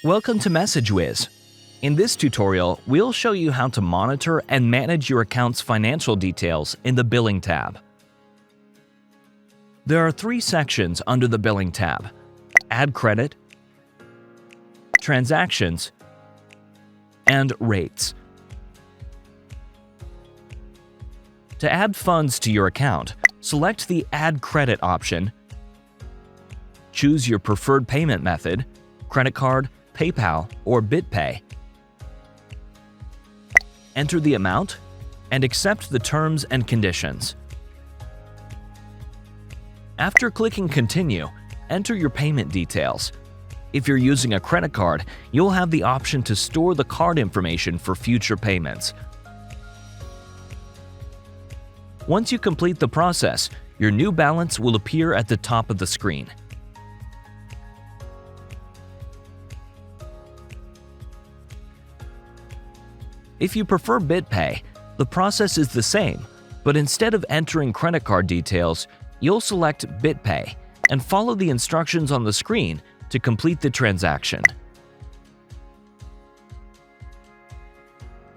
Welcome to MessageWhiz. In this tutorial, we'll show you how to monitor and manage your account's financial details in the Billing tab. There are three sections under the Billing tab: Add Credit, Transactions, and Rates. To add funds to your account, select the Add Credit option, choose your preferred payment method, credit card, PayPal, or BitPay. Enter the amount and accept the terms and conditions. After clicking Continue, enter your payment details. If you're using a credit card, you'll have the option to store the card information for future payments. Once you complete the process, your new balance will appear at the top of the screen. If you prefer BitPay, the process is the same, but instead of entering credit card details, you'll select BitPay and follow the instructions on the screen to complete the transaction.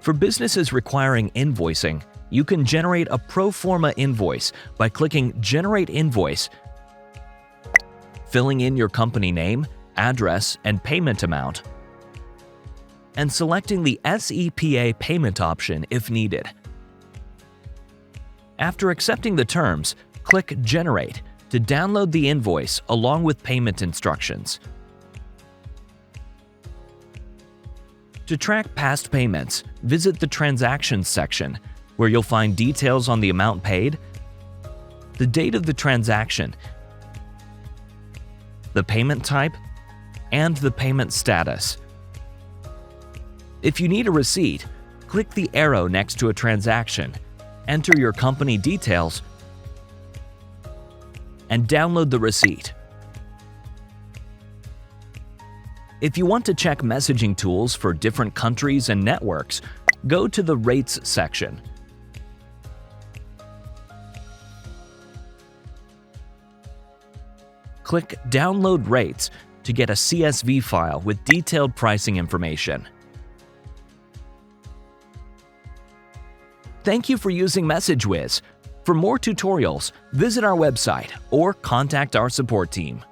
For businesses requiring invoicing, you can generate a proforma invoice by clicking Generate Invoice, filling in your company name, address, and payment amount, and selecting the SEPA payment option if needed. After accepting the terms, click Generate to download the invoice along with payment instructions. To track past payments, visit the Transactions section, where you'll find details on the amount paid, the date of the transaction, the payment type, and the payment status. If you need a receipt, click the arrow next to a transaction, enter your company details, and download the receipt. If you want to check messaging tools for different countries and networks, go to the Rates section. Click Download Rates to get a CSV file with detailed pricing information. Thank you for using MessageWhiz. For more tutorials, visit our website or contact our support team.